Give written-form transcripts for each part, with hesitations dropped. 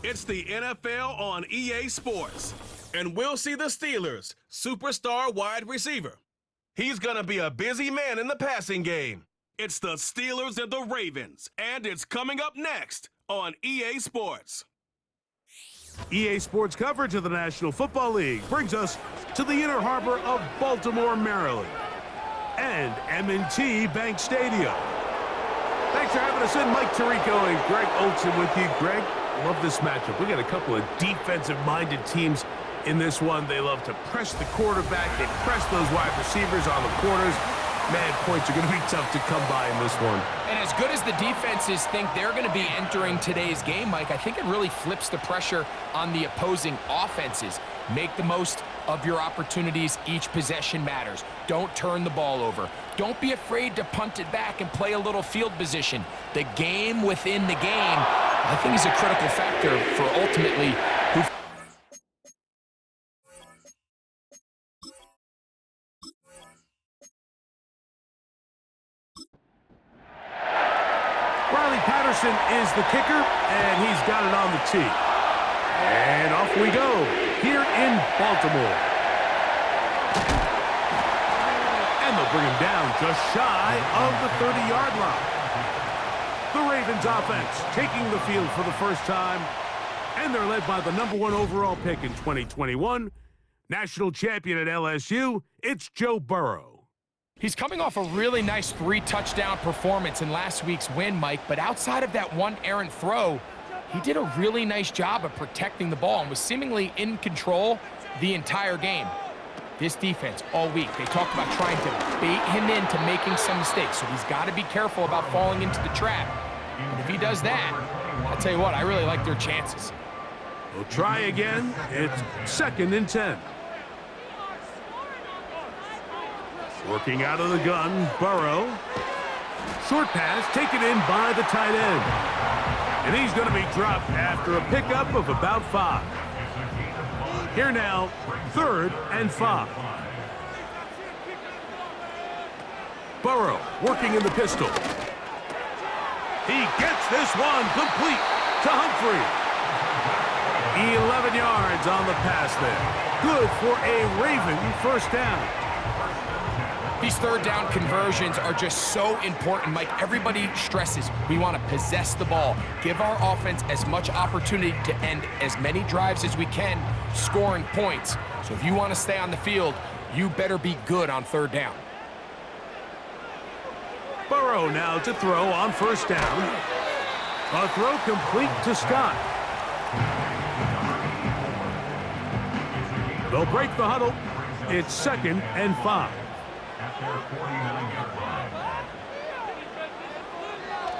It's the NFL on EA Sports. And we'll see the Steelers' superstar wide receiver. He's going to be a busy man in the passing game. It's the Steelers and the Ravens, and it's coming up next on EA Sports. EA Sports coverage of the National Football League brings us to the inner harbor of Baltimore, Maryland, and M&T Bank Stadium. Thanks for having us in. Mike Tirico and Greg Olson with you. Greg, love this matchup. We got a couple of defensive-minded teams in this one. They love to press the quarterback. They press those wide receivers on the corners. Man, points are going to be tough to come by in this one. And as good as the defenses think they're going to be entering today's game, Mike, I think it really flips the pressure on the opposing offenses. Make the most of your opportunities. Each possession matters. Don't turn the ball over. Don't be afraid to punt it back and play a little field position. The game within the game, I think, is a critical factor for ultimately who. Patterson is the kicker, and he's got it on the tee. And off we go here in Baltimore. And they'll bring him down just shy of the 30-yard line. The Ravens offense taking the field for the first time, and they're led by the #1 overall pick in 2021, national champion at LSU, it's Joe Burrow. He's coming off a really nice 3-touchdown performance in last week's win, Mike, but outside of that one errant throw, he did a really nice job of protecting the ball and was seemingly in control the entire game. This defense, all week, they talked about trying to bait him into making some mistakes, so he's got to be careful about falling into the trap. And if he does that, I'll tell you what, I really like their chances. We'll try again. It's 2nd and 10. Working out of the gun, Burrow. Short pass taken in by the tight end. And he's going to be dropped after a pickup of about 5. Here now, 3rd and 5. Burrow working in the pistol. He gets this one complete to Humphrey. 11 yards on the pass there. Good for a Raven first down. These third down conversions are just so important, Mike. Everybody stresses we want to possess the ball, give our offense as much opportunity to end as many drives as we can, scoring points. So if you want to stay on the field, you better be good on 3rd down. Burrow now to throw on 1st down. A throw complete to Scott. They'll break the huddle. It's 2nd and 5.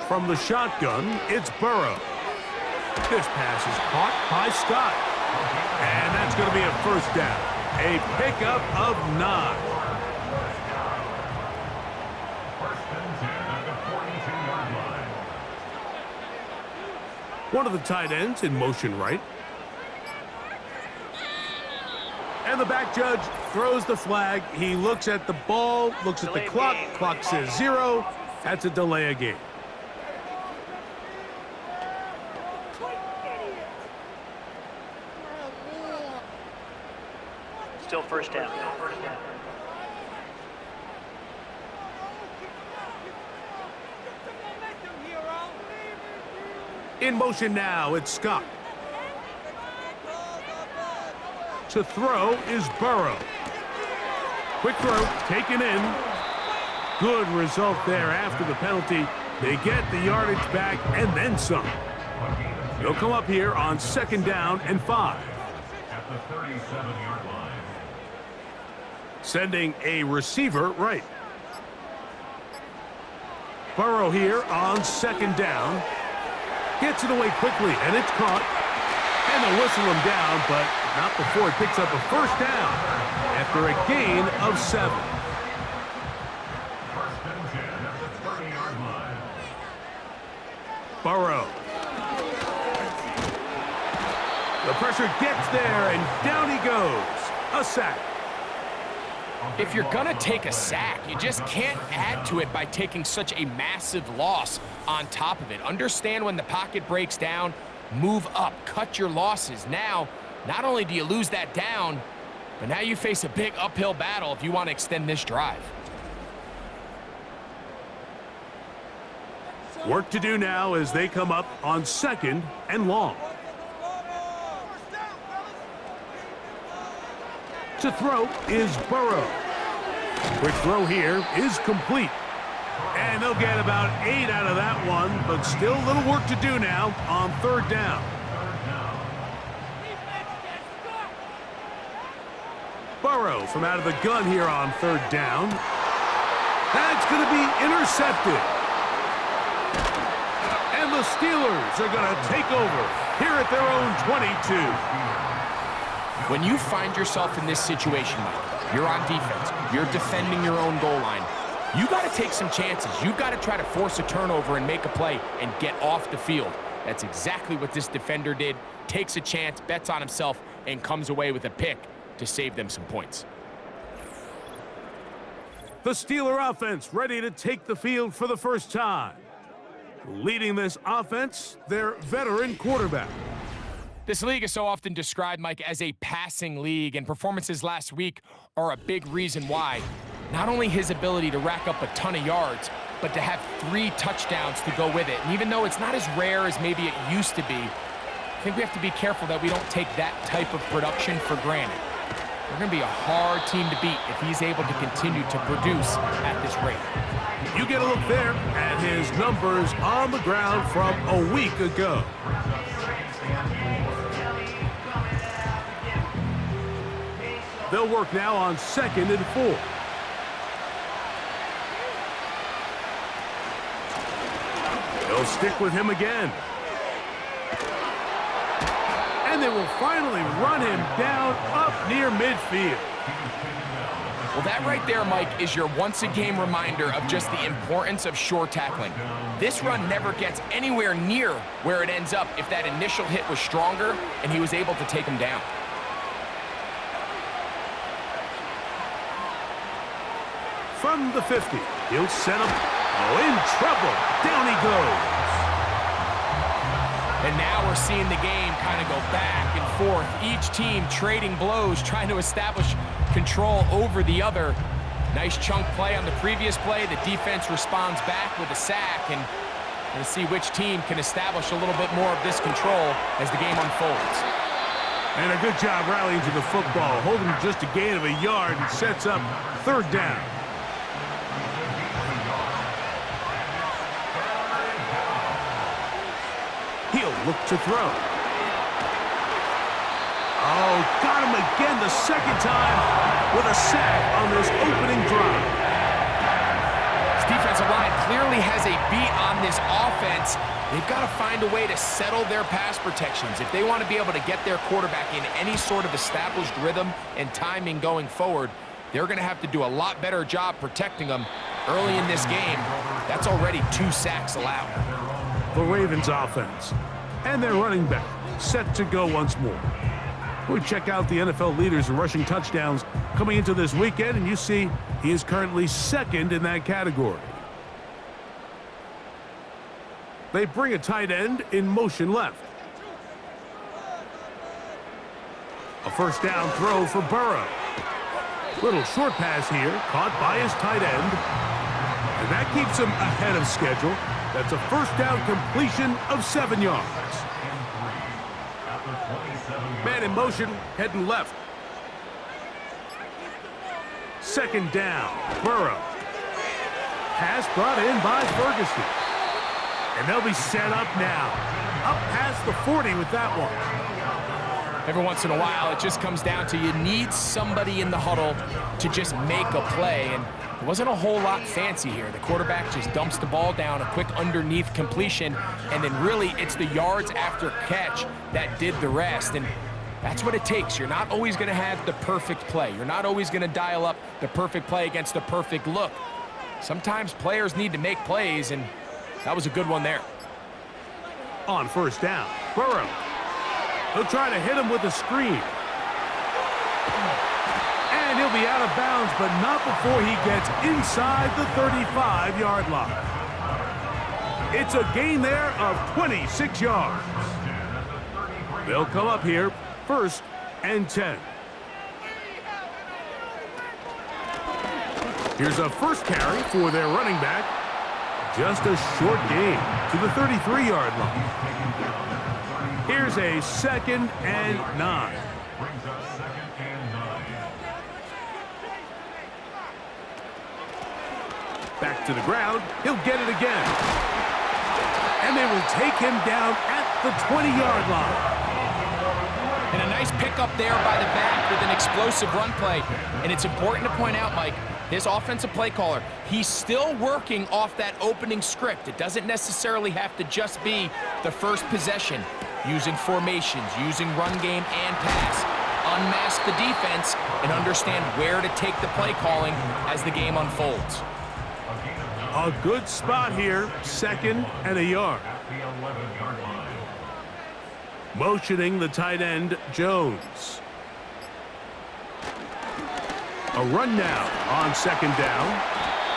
From the shotgun, it's Burrow. This pass is caught by Scott. And that's going to be a 1st down. A pickup of 9. One of the tight ends in motion right. And the back judge throws the flag. He looks at the ball, looks at the clock. Clock says 0. That's a delay of game. Still 1st down. In motion now, it's Scott. To throw is Burrow. Quick throw, taken in. Good result there after the penalty. They get the yardage back and then some. They'll come up here on 2nd down and 5. At the 37-yard line. Sending a receiver right. Burrow here on 2nd down. Gets it away quickly, and it's caught. And they'll whistle him down, but not before he picks up a 1st down after a gain of 7. 1st and 10 at the 30-yard line. Burrow. The pressure gets there, and down he goes. A sack. If you're going to take a sack, you just can't add to it by taking such a massive loss on top of it. Understand when the pocket breaks down, move up, cut your losses. Now, not only do you lose that down, but now you face a big uphill battle if you want to extend this drive. Work to do now as they come up on 2nd and long. To throw is Burrow. Quick throw here is complete. And they'll get about 8 out of that one, but still a little work to do now on 3rd down. Burrow from out of the gun here on 3rd down. That's going to be intercepted. And the Steelers are going to take over here at their own 22. When you find yourself in this situation, Mike, you're on defense, you're defending your own goal line, you got to take some chances. You've got to try to force a turnover and make a play and get off the field. That's exactly what this defender did. Takes a chance, bets on himself, and comes away with a pick to save them some points. The Steeler offense ready to take the field for the first time. Leading this offense, their veteran quarterback. This league is so often described, Mike, as a passing league, and performances last week are a big reason why. Not only his ability to rack up a ton of yards, but to have 3 touchdowns to go with it. And even though it's not as rare as maybe it used to be, I think we have to be careful that we don't take that type of production for granted. They're going to be a hard team to beat if he's able to continue to produce at this rate. You get a look there at his numbers on the ground from a week ago. They'll work now on 2nd and 4. They'll stick with him again. And they will finally run him down up near midfield. Well, that right there, Mike, is your once-a-game reminder of just the importance of shore tackling. This run never gets anywhere near where it ends up if that initial hit was stronger and he was able to take him down. From the 50, he'll set him in trouble. Down he goes. And now we're seeing the game kind of go back and forth. Each team trading blows, trying to establish control over the other. Nice chunk play on the previous play. The defense responds back with a sack, and we'll see which team can establish a little bit more of this control as the game unfolds. And a good job rallying to the football, holding just a gain of a yard and sets up 3rd down. He'll look to throw. Oh, got him again the 2nd time with a sack on this opening drive. This defensive line clearly has a beat on this offense. They've got to find a way to settle their pass protections. If they want to be able to get their quarterback in any sort of established rhythm and timing going forward, they're going to have to do a lot better job protecting them early in this game. That's already 2 sacks allowed. The Ravens offense and their running back set to go once more. We check out the NFL leaders in rushing touchdowns coming into this weekend, and you see he is currently 2nd in that category. They bring a tight end in motion left. A 1st down throw for Burrow. Little short pass here, caught by his tight end. And that keeps him ahead of schedule. That's a 1st down completion of 7 yards. Man in motion, heading left. 2nd down, Burrow. Pass brought in by Ferguson. And they'll be set up now. Up past the 40 with that one. Every once in a while, it just comes down to you need somebody in the huddle to just make a play. And it wasn't a whole lot fancy here. The quarterback just dumps the ball down, a quick underneath completion, and then really it's the yards after catch that did the rest. And that's what it takes. You're not always going to have the perfect play. You're not always going to dial up the perfect play against the perfect look. Sometimes players need to make plays, and that was a good one there. On 1st down, Burrow. He'll try to hit him with a screen. And he'll be out of bounds, but not before he gets inside the 35-yard line. It's a gain there of 26 yards. They'll come up here, 1st and 10. Here's a first carry for their running back. Just a short gain to the 33-yard line. Here's a 2nd and 9. Brings up 2nd and 9. Back to the ground. He'll get it again. And they will take him down at the 20-yard line. And a nice pickup there by the back with an explosive run play. And it's important to point out, Mike, his offensive play caller, he's still working off that opening script. It doesn't necessarily have to just be the first possession. Using formations, using run game and pass. Unmask the defense and understand where to take the play calling as the game unfolds. A good spot here, 2nd and a yard. At the 11-yard line. Motioning the tight end, Jones. A run now on 2nd down.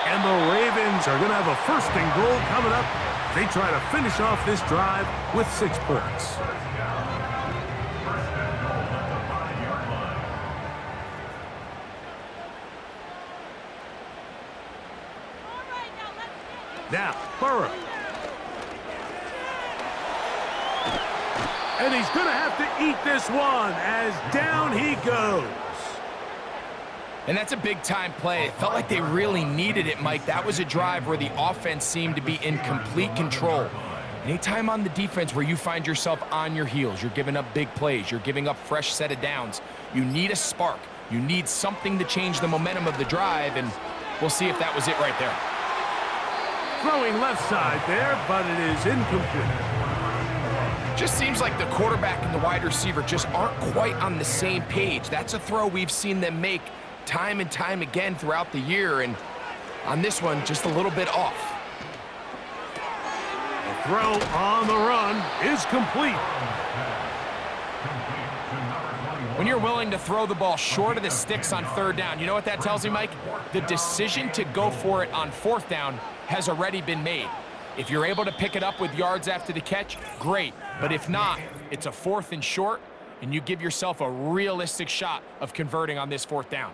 And the Ravens are going to have a 1st and goal coming up. They try to finish off this drive with 6 points. Now, Burrow. And he's going to have to eat this one as down he goes. And that's a big-time play. It felt like they really needed it, Mike. That was a drive where the offense seemed to be in complete control. Anytime on the defense where you find yourself on your heels, you're giving up big plays, you're giving up fresh set of downs, you need a spark. You need something to change the momentum of the drive, and we'll see if that was it right there. Throwing left side there, but it is incomplete. Just seems like the quarterback and the wide receiver just aren't quite on the same page. That's a throw we've seen them make time and time again throughout the year, and on this one, just a little bit off. The throw on the run is complete. When you're willing to throw the ball short of the sticks on 3rd down, you know what that tells me, Mike? The decision to go for it on 4th down has already been made. If you're able to pick it up with yards after the catch, great. But if not, it's a 4th and short, and you give yourself a realistic shot of converting on this 4th down.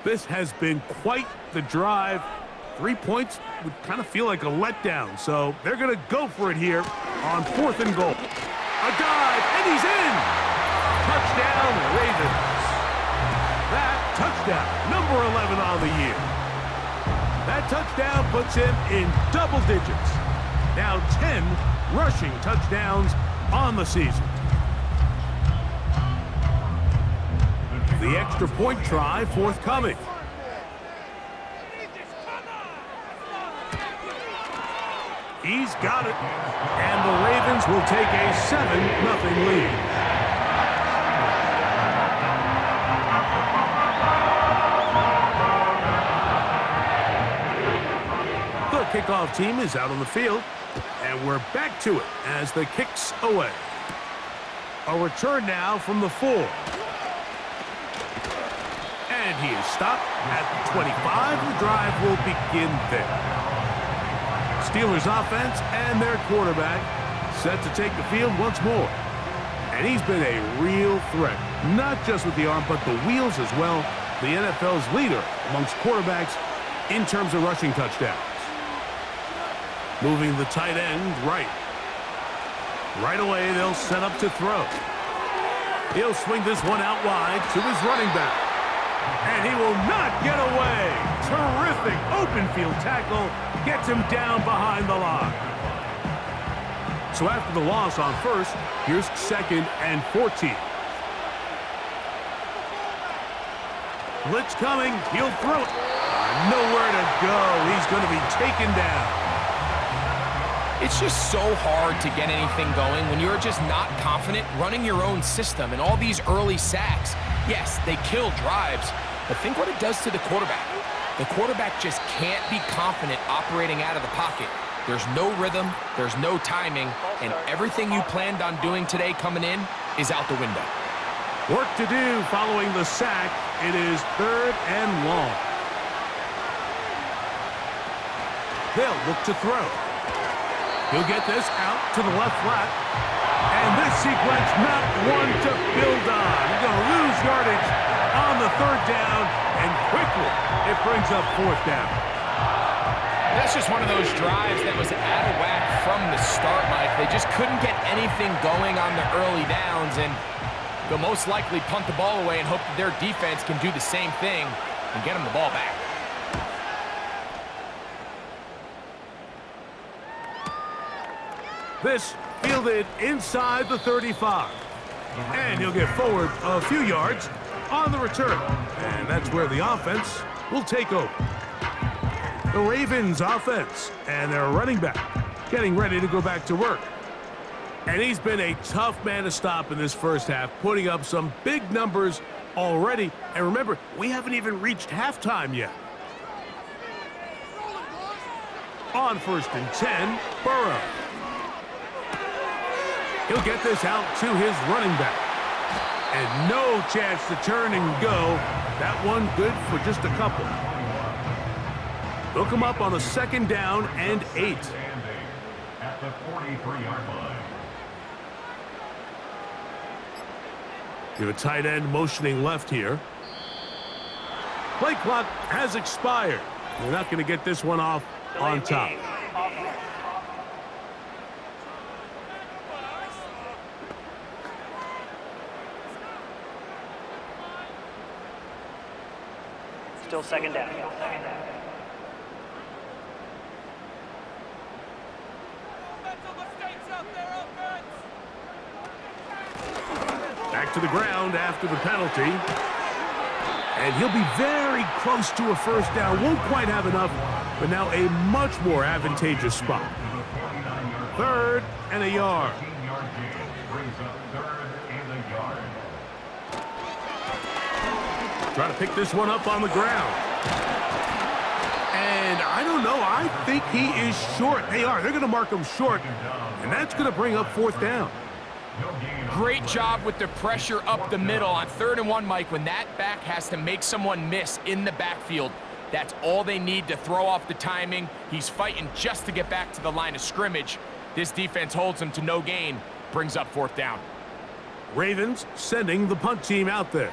This has been quite the drive. 3 points would kind of feel like a letdown, so they're going to go for it here on 4th and goal. A dive, and he's in! Touchdown, Ravens. That touchdown, number 11 on the year. That touchdown puts him in double digits. Now 10 rushing touchdowns on the season. The extra point try forthcoming. He's got it. And the Ravens will take a 7-0 lead. The kickoff team is out on the field. And we're back to it as the kick's away. A return now from the 4. And he is stopped at the 25. The drive will begin there. Steelers offense and their quarterback set to take the field once more. And he's been a real threat, not just with the arm, but the wheels as well. The NFL's leader amongst quarterbacks in terms of rushing touchdowns. Moving the tight end right. Right away, they'll set up to throw. He'll swing this one out wide to his running back. And he will not get away. Terrific open field tackle. Gets him down behind the line. So after the loss on 1st, here's 2nd and 14. Blitz coming. He'll throw it. Nowhere to go. He's going to be taken down. It's just so hard to get anything going when you're just not confident running your own system. And all these early sacks, yes, they kill drives, but think what it does to the quarterback. The quarterback just can't be confident operating out of the pocket. There's no rhythm, there's no timing, and everything you planned on doing today coming in is out the window. Work to do following the sack. It is 3rd and long. They'll look to throw. He'll get this out to the left flat. And this sequence, not one to build on. He's going to lose yardage on the 3rd down, and quickly it brings up 4th down. That's just one of those drives that was out of whack from the start, Mike. They just couldn't get anything going on the early downs, and they'll most likely punt the ball away and hope that their defense can do the same thing and get them the ball back. This fielded inside the 35. And he'll get forward a few yards on the return. And that's where the offense will take over. The Ravens offense and their running back getting ready to go back to work. And he's been a tough man to stop in this first half, putting up some big numbers already. And remember, we haven't even reached halftime yet. On 1st and 10, Burrow. He'll get this out to his running back. And no chance to turn and go. That one good for just a couple. Look him up on a 2nd down and 8. At the 43-yard line. You have a tight end motioning left here. Play clock has expired. We're not going to get this one off on top. Still 2nd down. Back to the ground after the penalty. And he'll be very close to a 1st down. Won't quite have enough, but now a much more advantageous spot. 3rd and a yard. 15-yard gain brings up 3rd and a yard. Try to pick this one up on the ground. And I don't know. I think he is short. They are. They're going to mark him short. And that's going to bring up 4th down. Great job with the pressure up the middle on 3rd and 1, Mike. When that back has to make someone miss in the backfield, that's all they need to throw off the timing. He's fighting just to get back to the line of scrimmage. This defense holds him to no gain, brings up 4th down. Ravens sending the punt team out there.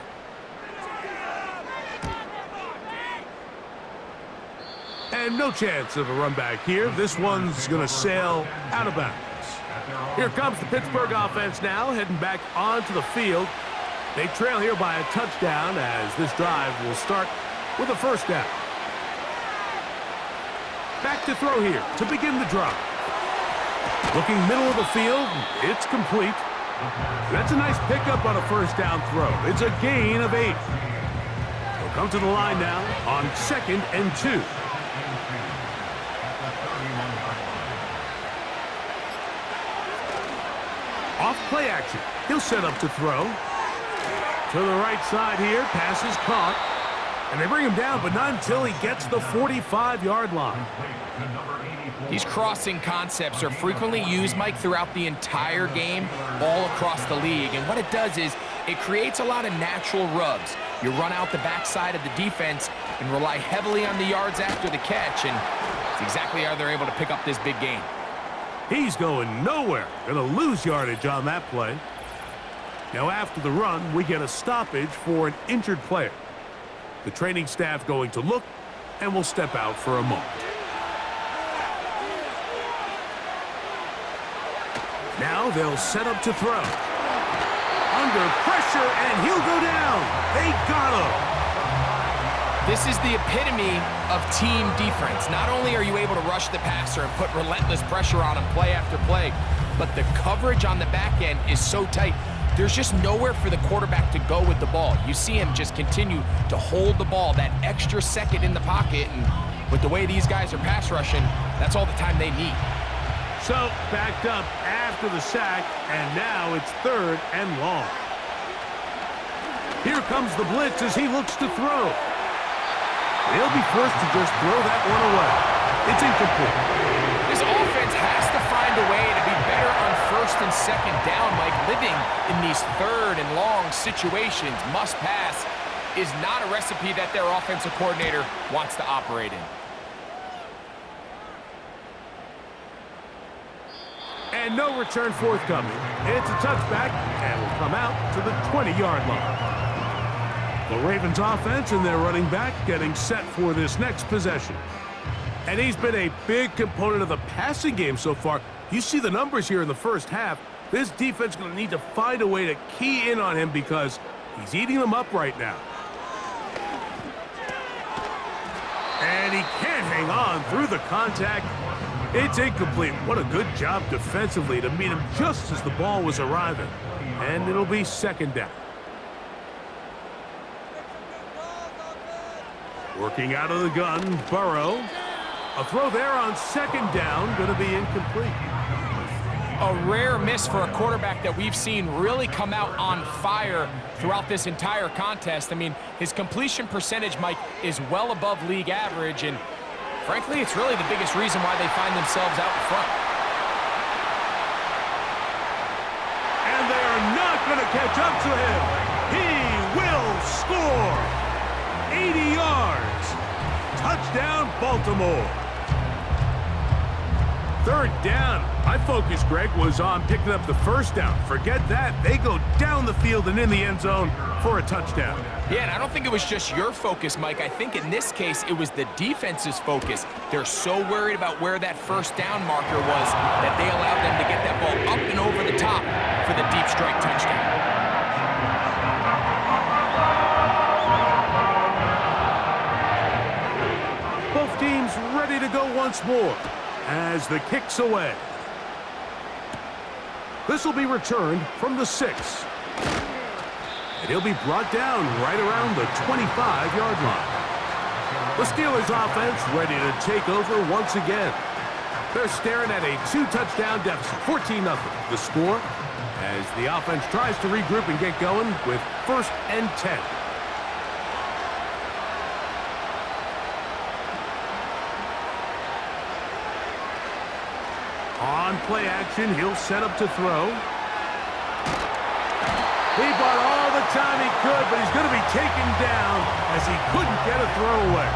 And no chance of a run back here. This one's going to sail out of bounds. Here comes the Pittsburgh offense now, heading back onto the field. They trail here by a touchdown as this drive will start with a 1st down. Back to throw here to begin the drive. Looking middle of the field, it's complete. That's a nice pickup on a 1st down throw. It's a gain of 8. He'll come to the line now on 2nd and 2. Off play action. He'll set up to throw. To the right side here. Pass is caught. And they bring him down, but not until he gets the 45-yard line. These crossing concepts are frequently used, Mike, throughout the entire game, all across the league. And what it does is it creates a lot of natural rubs. You run out the backside of the defense and rely heavily on the yards after the catch, and it's exactly how they're able to pick up this big gain. He's going nowhere. Going to lose yardage on that play. Now after the run, we get a stoppage for an injured player. The training staff going to look, and will step out for a moment. Now they'll set up to throw. Under pressure, and he'll go down. They got him. This is the epitome of team defense. Not only are you able to rush the passer and put relentless pressure on him play after play, but the coverage on the back end is so tight. There's just nowhere for the quarterback to go with the ball. You see him just continue to hold the ball that extra second in the pocket, and with the way these guys are pass rushing, that's all the time they need. So, backed up after the sack, and now it's 3rd and long. Here comes the blitz as he looks to throw. He'll be forced to just throw that one away. It's incomplete. This offense has to find a way to be better on first and second down, Mike. Living in these third and long situations, must pass, is not a recipe that their offensive coordinator wants to operate in. And no return forthcoming. It's a touchback, and will come out to the 20-yard line. The Ravens offense and their running back getting set for this next possession. And he's been a big component of the passing game so far. You see the numbers here in the first half. This defense is going to need to find a way to key in on him because he's eating them up right now. And he can't hang on through the contact. It's incomplete. What a good job defensively to meet him just as the ball was arriving. And it'll be second down. Working out of the gun, Burrow. A throw there on second down, going to be incomplete. A rare miss for a quarterback that we've seen really come out on fire throughout this entire contest. I mean, his completion percentage, Mike, is well above league average, and frankly, it's really the biggest reason why they find themselves out in front. And they are not going to catch up to him. He will score. 80 yards. Touchdown, Baltimore. Third down. My focus, Greg, was on picking up the first down. Forget that. They go down the field and in the end zone for a touchdown. Yeah, and I don't think it was just your focus, Mike. I think in this case, it was the defense's focus. They're so worried about where that first down marker was that they allowed them to get that ball up and over the top for the deep strike touchdown. Both teams ready to go once more as the kick's away. This will be returned from the 6. And he'll be brought down right around the 25-yard line. The Steelers offense ready to take over once again. They're staring at a 2-touchdown deficit, 14-0. The score as the offense tries to regroup and get going with 1st and 10. On play action, he'll set up to throw. He bought all the time he could, but he's going to be taken down as he couldn't get a throw away.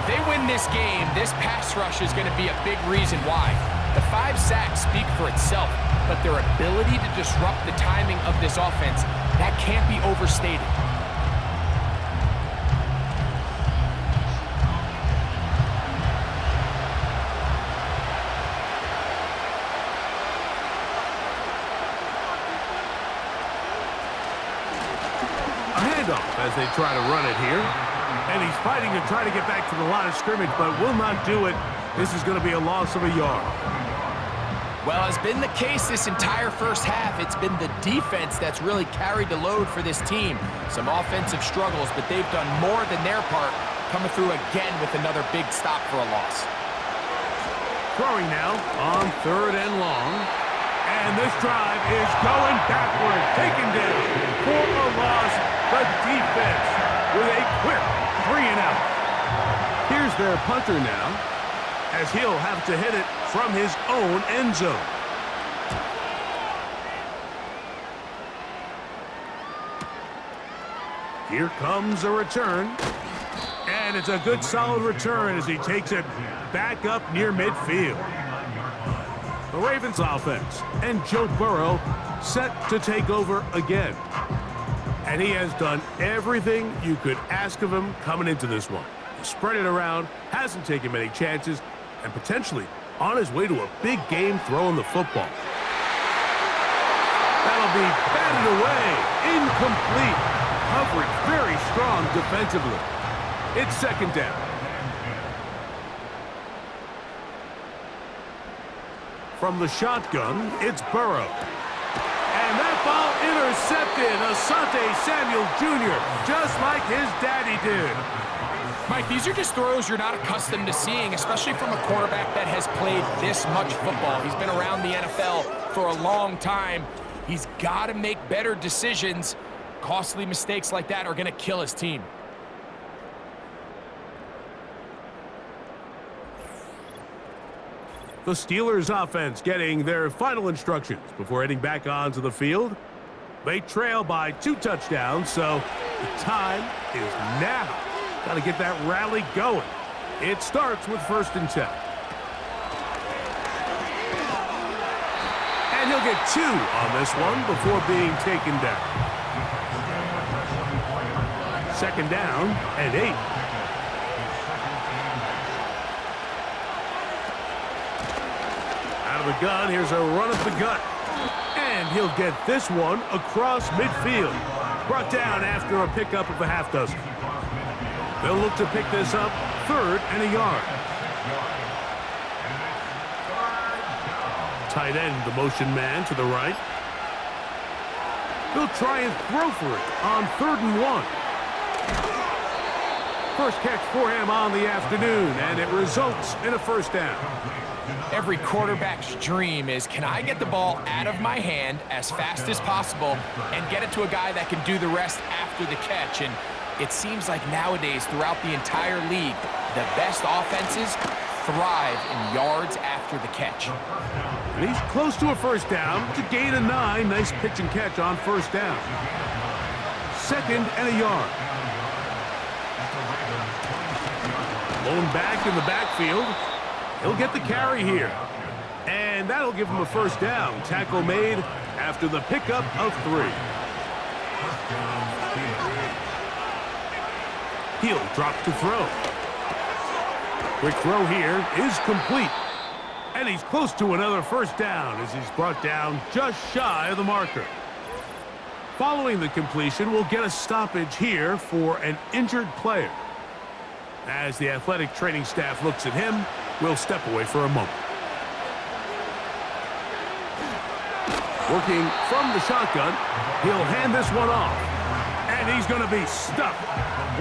If they win this game, this pass rush is going to be a big reason why. The 5 sacks speak for itself, but their ability to disrupt the timing of this offense, that can't be overstated. As they try to run it here. And he's fighting to try to get back to the line of scrimmage, but will not do it. This is going to be a loss of a yard. Well, as been the case this entire first half, it's been the defense that's really carried the load for this team. Some offensive struggles, but they've done more than their part, coming through again with another big stop for a loss. Throwing now on 3rd and long. And this drive is going backward, taken down for a loss. The defense with a quick 3-and-out. Here's their punter now, as he'll have to hit it from his own end zone. Here comes a return. And it's a good solid return as he takes it back up near midfield. The Ravens offense and Joe Burrow set to take over again. And he has done everything you could ask of him coming into this one. He spread it around, hasn't taken many chances, and potentially on his way to a big game throwing the football. That'll be batted away, incomplete. Coverage very strong defensively. It's second down. From the shotgun, it's Burrow. And that ball intercepted. Asante Samuel Jr., just like his daddy did. Mike, these are just throws you're not accustomed to seeing, especially from a quarterback that has played this much football. He's been around the NFL for a long time. He's got to make better decisions. Costly mistakes like that are going to kill his team. The Steelers offense getting their final instructions before heading back onto the field. They trail by 2 touchdowns, so the time is now. Got to get that rally going. It starts with 1st and 10. And he'll get 2 on this one before being taken down. 2nd down and 8. Out of the gun, here's a run up the gut. And he'll get this one across midfield. Brought down after a pickup of a half dozen. They'll look to pick this up 3rd and a yard. Tight end, the motion man to the right. They'll try and throw for it on 3rd and 1. First catch for him on the afternoon, and it results in a 1st down. Every quarterback's dream is, can I get the ball out of my hand as fast as possible and get it to a guy that can do the rest after the catch? And it seems like nowadays, throughout the entire league, the best offenses thrive in yards after the catch. And he's close to a 1st down to gain a 9. Nice pitch and catch on 1st down. 2nd and a yard. Blown back in the backfield. He'll get the carry here. And that'll give him a 1st down. Tackle made after the pickup of 3. He'll drop to throw. Quick throw here is complete. And he's close to another 1st down as he's brought down just shy of the marker. Following the completion, we'll get a stoppage here for an injured player. As the athletic training staff looks at him, we'll step away for a moment. Working from the shotgun, he'll hand this one off. And he's going to be stuck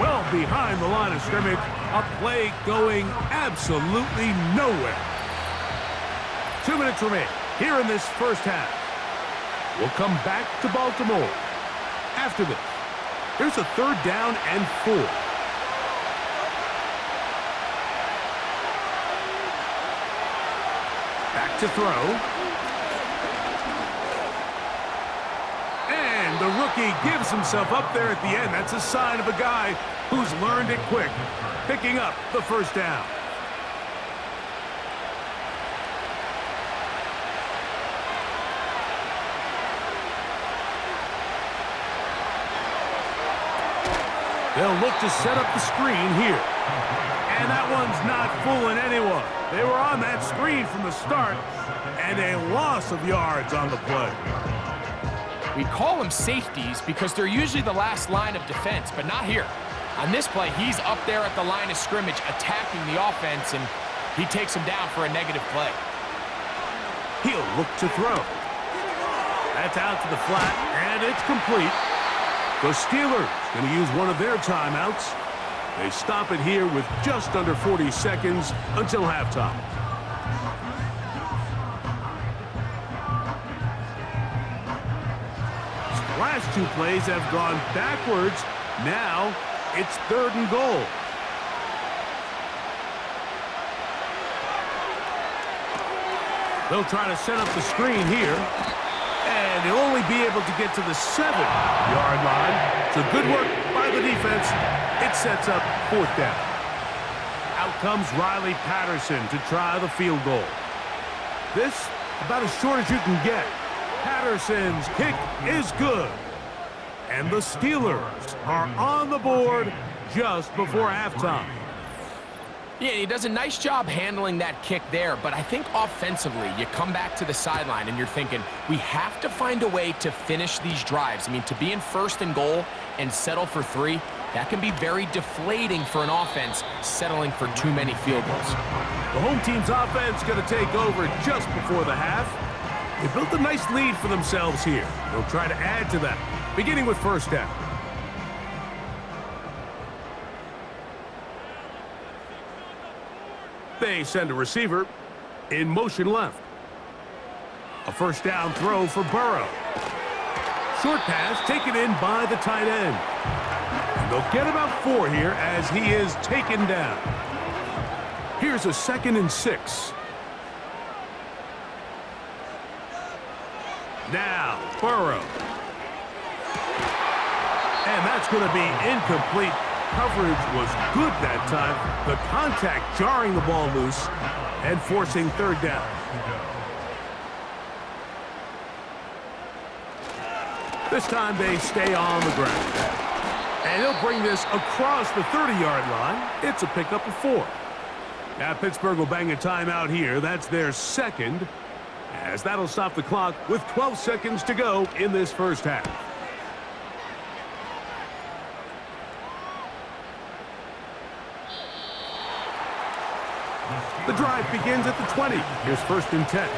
well behind the line of scrimmage. A play going absolutely nowhere. 2 minutes remain here in this 1st half. We'll come back to Baltimore. After this, here's a 3rd down and 4. Back to throw. And the rookie gives himself up there at the end. That's a sign of a guy who's learned it quick, picking up the 1st down. They'll look to set up the screen here. And that one's not fooling anyone. They were on that screen from the start, and a loss of yards on the play. We call them safeties because they're usually the last line of defense, but not here. On this play, he's up there at the line of scrimmage attacking the offense, and he takes him down for a negative play. He'll look to throw. That's out to the flat, and it's complete. The Steelers going to use one of their timeouts. They stop it here with just under 40 seconds until halftime. The last 2 plays have gone backwards. Now it's 3rd and goal. They'll try to set up the screen here. And he'll only be able to get to the 7-yard line. So good work by the defense. It sets up 4th down. Out comes Riley Patterson to try the field goal. This about as short as you can get. Patterson's kick is good. And the Steelers are on the board just before halftime. Yeah, he does a nice job handling that kick there, but I think offensively, you come back to the sideline and you're thinking, we have to find a way to finish these drives. I mean, to be in 1st and goal and settle for 3, that can be very deflating for an offense settling for too many field goals. The home team's offense going to take over just before the half. They built a nice lead for themselves here. They'll try to add to that, beginning with 1st down. They send a receiver in motion left. A 1st down throw for Burrow. Short pass taken in by the tight end. And they'll get about 4 here as he is taken down. Here's a 2nd and 6. Now, Burrow. And that's going to be incomplete. Coverage was good that time. The contact jarring the ball loose and forcing third down. This time they stay on the ground. And he'll bring this across the 30-yard line. It's a pickup of 4. Now Pittsburgh will bang a timeout here. That's their second, as that'll stop the clock with 12 seconds to go in this first half. The drive begins at the 20. Here's 1st and 10.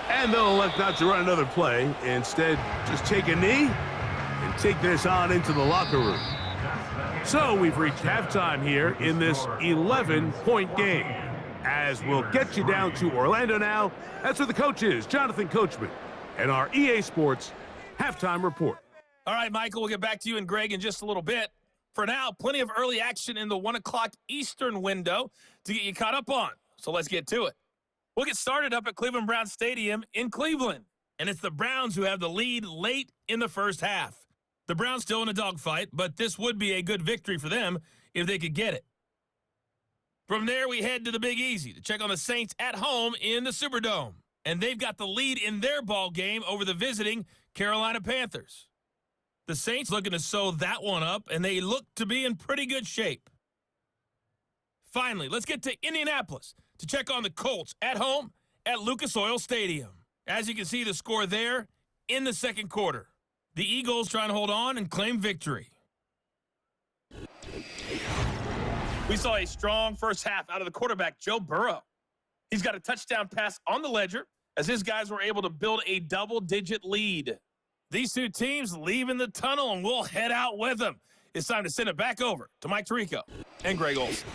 And they'll elect not to run another play. Instead, just take a knee and take this on into the locker room. So we've reached halftime here in this 11-point game. As we'll get you down to Orlando now, that's where the coach is, Jonathan Coachman, and our EA Sports halftime report. All right, Michael, we'll get back to you and Greg in just a little bit. For now, plenty of early action in the 1 o'clock Eastern window to get you caught up on. So let's get to it. We'll get started up at Cleveland Browns Stadium in Cleveland. And it's the Browns who have the lead late in the first half. The Browns still in a dogfight, but this would be a good victory for them if they could get it. From there, we head to the Big Easy to check on the Saints at home in the Superdome. And they've got the lead in their ball game over the visiting Carolina Panthers. The Saints looking to sew that one up, and they look to be in pretty good shape. Finally, let's get to Indianapolis to check on the Colts at home at Lucas Oil Stadium. As you can see, the score there in the second quarter. The Eagles trying to hold on and claim victory. We saw a strong first half out of the quarterback, Joe Burrow. He's got a touchdown pass on the ledger as his guys were able to build a double-digit lead. These two teams leaving the tunnel, and we'll head out with them. It's time to send it back over to Mike Tirico and Greg Olson.